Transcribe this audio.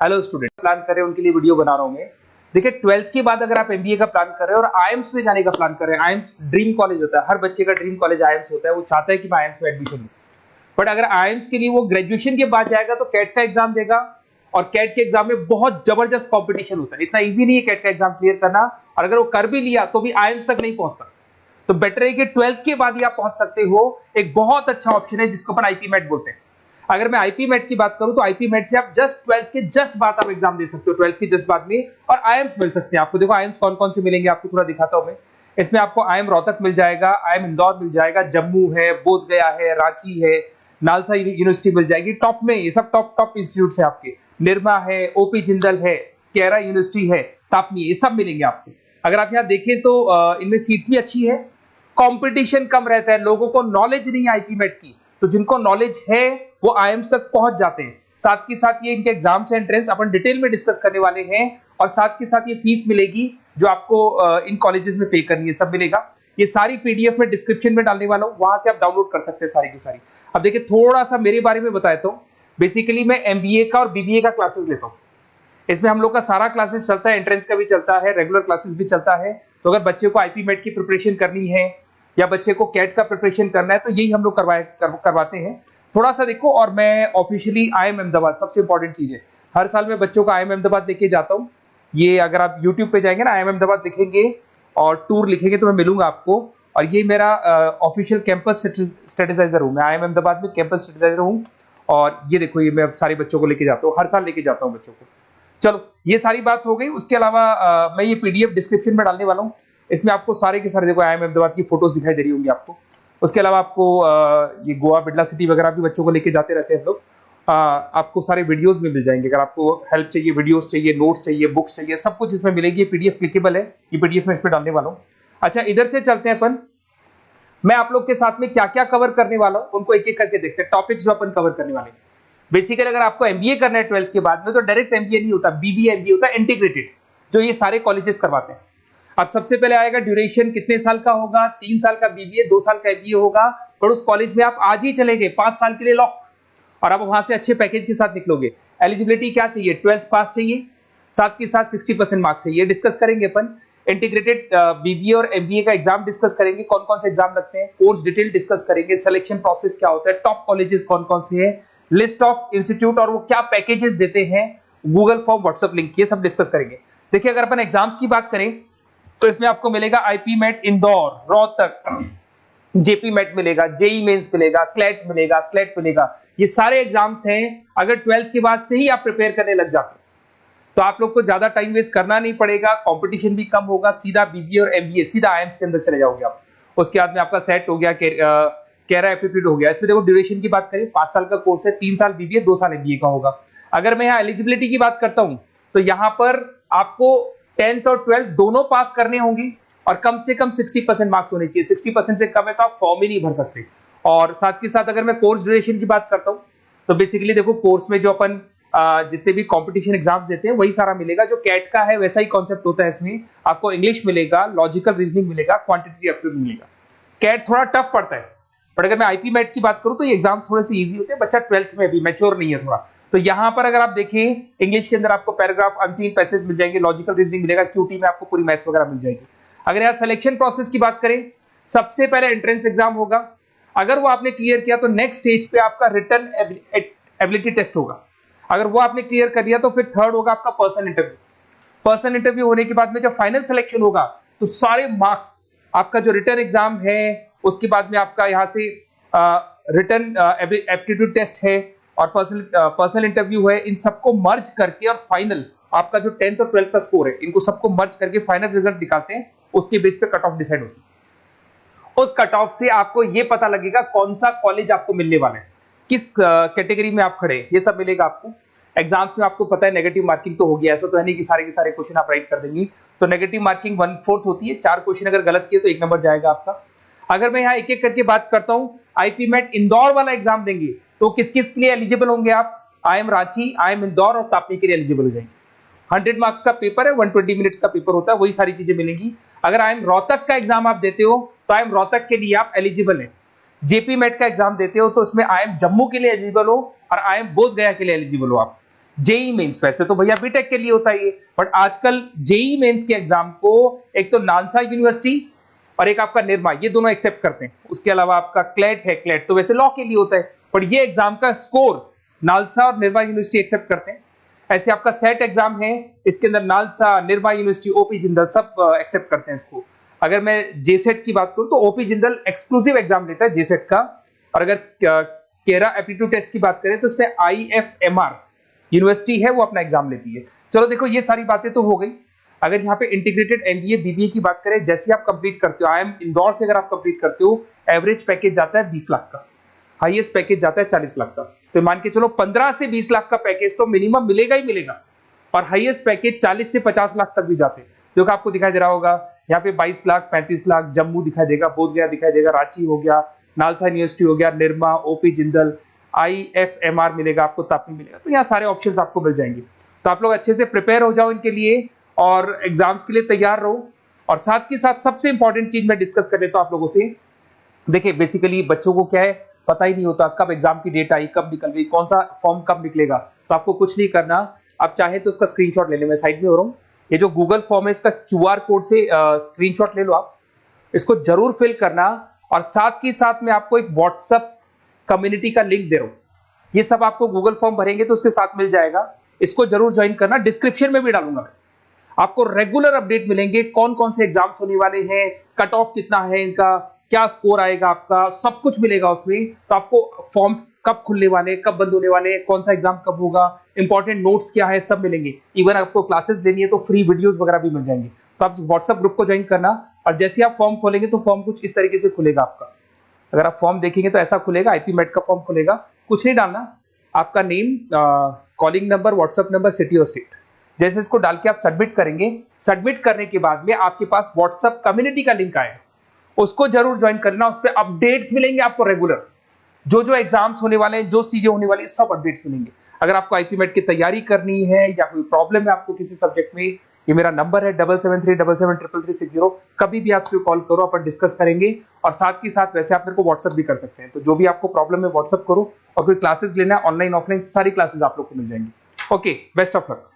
Hello student, plan कर रहे हैं उनके लिए वीडियो बना रहा हूं मैं। देखिए 12th के बाद अगर आप एमबीए का प्लान कर रहे हैं और आईएम्स में जाने का प्लान कर रहे हैं, आईएम्स ड्रीम कॉलेज होता है, हर बच्चे का ड्रीम कॉलेज आईएम्स होता है, वो चाहता है कि मैं आईएम्स में एडमिशन लूं। बट अगर आईएम्स के लिए वो ग्रेजुएशन के बाद जाएगा तो कैट का एग्जाम देगा और कैट के एग्जाम में बहुत जबरदस्त कॉम्पिटिशन होता है, इतना ईजी नहीं है कैट का एग्जाम क्लियर करना, और अगर वो कर भी लिया तो भी आईएम्स तक नहीं पहुंचता। तो बेटर है कि 12th के बाद ही आप पहुंच सकते हो। एक बहुत अच्छा ऑप्शन है जिसको अपन आईपी मेट बोलते हैं। अगर मैं आईपी मेट की बात करूं तो आईपी मेट से आप जस्ट 12th के जस्ट बाद आप एग्जाम दे सकते हो, 12th के जस्ट बाद में, और आईएम्स मिल सकते हैं आपको। देखो आईएम्स कौन कौन से मिलेंगे आपको थोड़ा दिखाता हूं मैं। इसमें आपको आईएम रोहतक मिल जाएगा, आईएम इंदौर मिल जाएगा, जम्मू है, बोधगया है, रांची है, नालसा यूनिवर्सिटी मिल जाएगी टॉप में। ये सब टॉप टॉप इंस्टीट्यूट है आपके। निर्मा है, ओपी जिंदल है, केरा यूनिवर्सिटी है, तापनी, ये सब मिलेंगे आपको। अगर आप यहाँ देखें तो इनमें सीट्स भी अच्छी है, कंपटीशन कम रहता है, लोगों को नॉलेज नहीं है आईपी मेट की, तो जिनको नॉलेज है वो आईएम्स तक पहुंच जाते हैं। साथ के साथ ये इनके एग्जाम्स एंट्रेंस अपन डिटेल में डिस्कस करने वाले हैं, और साथ के साथ ये फीस मिलेगी जो आपको इन कॉलेजेस में पे करनी है, सब मिलेगा। ये सारी पीडीएफ में डिस्क्रिप्शन में डालने वाला हूं, वहां से आप डाउनलोड कर सकते हैं सारी की सारी। अब देखिए थोड़ा सा मेरे बारे में बताया तो बेसिकली मैं एमबीए का और बीबीए का क्लासेस लेता हूं। इसमें हम लोग का सारा क्लासेस चलता है, एंट्रेंस का भी चलता है, रेगुलर क्लासेस भी चलता है। तो अगर बच्चे को आईपी मेट की प्रिपरेशन करनी है या बच्चे को कैट का प्रिपरेशन करना है तो यही हम लोग करवाते हैं। थोड़ा सा देखो, और मैं ऑफिशियली आईएम अहमदाबाद, सबसे इंपॉर्टेंट चीज है, हर साल मैं बच्चों को आईएम अहमदाबाद लेके जाता हूँ। ये अगर आप यूट्यूब पे जाएंगे ना, आईएम अहमदाबाद लिखेंगे और टूर लिखेंगे तो मैं मिलूंगा आपको। और ये मेरा ऑफिशियल कैंपस स्ट्रेटेजाइजर हूँ, मैं आईएम अहमदाबाद में कैंपस स्ट्रेटेजाइजर हूँ। और ये देखो, ये मैं सारे बच्चों को लेके जाता हूँ, हर साल लेके जाता हूँ बच्चों को। चलो ये सारी बात हो गई। उसके अलावा मैं ये पीडीएफ डिस्क्रिप्शन में डालने वाला हूँ। इसमें आपको सारे के सारे देखो आईएम अहमदाबाद की फोटोज दिखाई दे रही होंगी आपको। उसके अलावा आपको ये गोवा, बिरला सिटी वगैरह भी बच्चों को लेके जाते रहते हैं हम लोग। आपको सारे वीडियोस में मिल जाएंगे। अगर आपको हेल्प चाहिए, वीडियोस चाहिए, नोट्स चाहिए, बुक्स चाहिए, सब कुछ इसमें मिलेगी। ये पीडीएफ क्लिकेबल है, ये पीडीएफ में इसमें डालने वाला हूँ। अच्छा, इधर से चलते हैं अपन। मैं आप लोग के साथ में क्या क्या कवर करने वाला हूँ उनको एक एक करके देखते हैं, टॉपिक्स जो अपन कवर करने वाले हैं। बेसिकली अगर आपको एमबीए करना है 12th के बाद में तो डायरेक्ट एमबीए नहीं होता, बीबीए एमबीए होता है, इंटीग्रेटेड, जो ये सारे कॉलेजेस करवाते हैं। अब सबसे पहले आएगा ड्यूरेशन, कितने साल का होगा, 3 साल का बीबीए, 2 साल का एमबीए होगा। पर उस कॉलेज में आप आज ही चले गए 5 साल के लिए लॉक, और आप वहां से अच्छे पैकेज के साथ निकलोगे। एलिजिबिलिटी क्या चाहिए, 12th पास चाहिए, साथ के साथ 60% मार्क्स चाहिए। डिस्कस करेंगे अपन इंटीग्रेटेड बीबीए और एमबीए का एग्जाम डिस्कस करेंगे, कौन कौन से एग्जाम लगते हैं, कोर्स डिटेल डिस्कस करेंगे, सिलेक्शन प्रोसेस क्या होता है, टॉप कॉलेजेस कौन कौन से हैं, लिस्ट ऑफ इंस्टीट्यूट और वो क्या पैकेजेस देते हैं, गूगल फॉर्म, व्हाट्सएप लिंक, ये सब डिस्कस करेंगे। देखिए अगर अपन एग्जाम्स की बात करें तो इसमें आपको मिलेगा IPMAT Indore, Rohtak, JIPMAT मिलेगा, जेई मेंस मिलेगा, क्लैट मिलेगा, स्लेट मिलेगा। ये सारे एग्जाम्स हैं। अगर 12th के बाद से ही आप प्रिपेयर करने लग जाते हो तो आप लोग को ज्यादा टाइम वेस्ट करना नहीं पड़ेगा, कंपटीशन भी कम होगा, सीधा बीबीए और एमबीए सीधा आईएम्स के अंदर चले जाओगे आप। उसके बाद में आपका सेट हो गया, कैरा एप्टीट्यूड हो गया। इसमें देखो ड्यूरेशन की बात करें, 5 साल का कोर्स है, 3 साल बीबीए, 2 साल एमबीए का होगा। अगर मैं यहाँ एलिजिबिलिटी की बात करता हूं तो यहाँ पर आपको 10th और 12th दोनों पास करने होंगे और कम से कम 60% मार्क्स होने चाहिए। 60% से कम है तो आप फॉर्म ही नहीं भर सकते। और साथ के साथ अगर मैं कोर्स ड्यूरेशन की बात करता हूं तो बेसिकली देखो कोर्स में जो अपन जितने भी कंपटीशन एग्जाम्स देते हैं वही सारा मिलेगा, जो कैट का है वैसा ही कॉन्सेप्ट होता है। इसमें आपको इंग्लिश मिलेगा, लॉजिकल रीजनिंग मिलेगा, क्वांटिटेटिव एप्टीट्यूड मिलेगा। कैट थोड़ा टफ पड़ता है, बट अगर मैं आईपी मेट की बात करूं तो ये एग्जाम्स थोड़े से इजी होते हैं। बच्चा 12th में भी मैच्योर नहीं है थोड़ा, तो यहां पर अगर आप देखें इंग्लिश के अंदर आपको पैराग्राफ, अनसीन पैसेज मिल जाएंगे, लॉजिकल रीजनिंग मिलेगा, क्यूटी में आपको पूरी मैथ्स वगैरह मिल जाएगी। अगर यहाँ सिलेक्शन प्रोसेस की बात करें, सबसे पहले एंट्रेंस एग्जाम होगा। अगर वो आपने क्लियर किया तो नेक्स्ट स्टेज पे आपका रिटन एबिलिटी टेस्ट होगा। अगर वो आपने क्लियर कर लिया तो फिर थर्ड होगा आपका पर्सनल इंटरव्यू। पर्सनल इंटरव्यू होने के बाद में जब फाइनल सिलेक्शन होगा तो सारे मार्क्स, आपका जो रिटन एग्जाम है, उसके बाद में आपका यहाँ से रिटन एप्टीट्यूड टेस्ट है और पर्सनल इंटरव्यू है, इन सबको मर्ज करके और फाइनल आपका जो 10th और 12th का स्कोर है, इनको सबको मर्ज करके फाइनल रिजल्ट निकालते हैं। उसके बेस पे कट ऑफ डिसाइड होती है। उस कट ऑफ से आपको ये पता लगेगा कौन सा कॉलेज आपको मिलने वाला है, किस कैटेगरी में आप खड़े, ये सब मिलेगा आपको। एग्जाम्स में आपको पता है नेगेटिव मार्किंग तो होगी, ऐसा तो है नहीं कि सारे के सारे क्वेश्चन आप राइट कर देंगे। तो नेगेटिव मार्किंग 1/4 होती है, 4 क्वेश्चन अगर गलत किए तो 1 नंबर जाएगा आपका। अगर मैं यहाँ एक एक करके बात करता हूँ, आईपी मेट इंदौर वाला एग्जाम देंगे तो किस किस के लिए एलिजिबल होंगे आप, आईएम रांची, आईएम इंदौर और तापनी के लिए एलिजिबल हो जाएंगे। 100 मार्क्स का पेपर है, 120 मिनट्स का पेपर होता है, वही सारी चीजें मिलेंगी। अगर आईएम रोहतक का एग्जाम आप देते हो तो आईएम रोहतक के लिए आप एलिजिबल हैं। जेपी मेट का एग्जाम देते हो तो उसमें आईएम जम्मू के लिए एलिजिबल हो और आईएम बोधगया के लिए एलिजिबल हो आप। जेई मेंस, वैसे तो भैया बीटेक के लिए होता है ये, बट आजकल जेई मेंस के एग्जाम को एक तो नालसा यूनिवर्सिटी और एक आपका निर्मा, ये दोनों एक्सेप्ट करते हैं। उसके अलावा आपका क्लेट है, क्लेट तो वैसे लॉ के लिए होता है, पर ये एग्जाम का स्कोर नालसा और निर्मा यूनिवर्सिटी एक्सेप्ट करते हैं। ऐसे आपका सेट एग्जाम है, इसके अंदर NALSA, Nirma university, OP Jindal सब एक्सेप्ट करते हैं इसको। अगर मैं जेसेट की बात करूं तो ओपी जिंदल एक्सक्लूसिव एग्जाम लेता है जेसेट का, और अगर केरा एप्टीट्यूड टेस्ट की बात करें तो इसमें IFMR यूनिवर्सिटी है वो अपना एग्जाम लेती है। चलो देखो ये सारी बातें तो हो गई। अगर यहाँ पे इंटीग्रेटेड MBA BBA की बात करें, जैसे आप कंप्लीट करते हो, IIM इंदौर से अगर आप कंप्लीट करते हो, एवरेज पैकेज जाता है 20 लाख का, हाईएस्ट पैकेज जाता है 40 लाख का। तो मान के चलो 15 से 20 लाख का पैकेज तो मिनिमम मिलेगा ही मिलेगा, और हाईएस्ट पैकेज 40 से 50 लाख तक भी जाते हैं। जो कि आपको दिखाई दे रहा होगा यहाँ पे 22 लाख, 35 लाख, जम्मू दिखाई देगा, बोधगया दिखाई देगा, रांची हो गया, नालसा यूनिवर्सिटी हो गया, निर्मा, ओपी जिंदल, IFMR मिलेगा आपको, तापी मिलेगा। तो यहाँ सारे ऑप्शंस आपको मिल जाएंगे। तो आप लोग अच्छे से प्रिपेयर हो जाओ इनके लिए और एग्जाम्स के लिए तैयार रहो। और साथ के साथ सबसे इंपॉर्टेंट चीज मैं डिस्कस कर लेता हूं आप लोगों से। देखिए बेसिकली बच्चों को क्या है, पता ही नहीं होता कब एग्जाम की डेट आई, कब निकल गई, कौन सा फॉर्म कब निकलेगा। तो आपको कुछ नहीं करना, आप चाहे तो उसका स्क्रीनशॉट ले लें, मैं साइड में हो रहा हूँ। ये जो गूगल फॉर्म है इसका QR कोड से स्क्रीनशॉट ले लो आप, इसको जरूर फिल करना। और साथ ही साथ में आपको एक व्हाट्सएप कम्युनिटी का लिंक दे रहा हूं, ये सब आपको गूगल फॉर्म भरेंगे तो उसके साथ मिल जाएगा, इसको जरूर ज्वाइन करना। डिस्क्रिप्शन में भी डालूंगा मैं, आपको रेगुलर अपडेट मिलेंगे, कौन कौन से एग्जाम्स होने वाले हैं, कट ऑफ कितना है इनका, क्या स्कोर आएगा आपका, सब कुछ मिलेगा उसमें। तो आपको फॉर्म्स कब खुलने वाले, कब बंद होने वाले, कौन सा एग्जाम कब होगा, इंपॉर्टेंट नोट्स क्या है, सब मिलेंगे। इवन आपको क्लासेस लेनी है तो फ्री वीडियोस वगैरह भी मिल जाएंगे। तो आप व्हाट्सएप ग्रुप को ज्वाइन करना, और जैसे आप फॉर्म खोलेंगे तो फॉर्म कुछ इस तरीके से खुलेगा आपका। अगर आप फॉर्म देखेंगे तो ऐसा खुलेगा, IP MET का फॉर्म खुलेगा। कुछ नहीं डालना, आपका name, calling number, WhatsApp number, city और स्टेट, जैसे इसको डाल के आप सबमिट करेंगे। सबमिट करने के बाद में आपके पास व्हाट्सएप कम्युनिटी का लिंक आएगा, उसको जरूर ज्वाइन करना। उस पर अपडेट्स मिलेंगे आपको रेगुलर, जो एग्जाम्स होने वाले हैं, जो चीजें होने वाली है, सब अपडेट्स मिलेंगे। अगर आपको IP MET की तैयारी करनी है या कोई प्रॉब्लम है आपको किसी सब्जेक्ट में, ये मेरा नंबर है 7737733360, कभी भी आपसे कॉल करो, अपन डिस्कस करेंगे। और साथ ही साथ वैसे आप मेरे को व्हाट्सएप भी कर सकते हैं। तो जो भी आपको प्रॉब्लम है व्हाट्सएप करो, और कोई क्लासेस लेना है ऑनलाइन ऑफलाइन, सारी क्लासेस आप लोग को मिल जाएंगी। Okay, best of luck.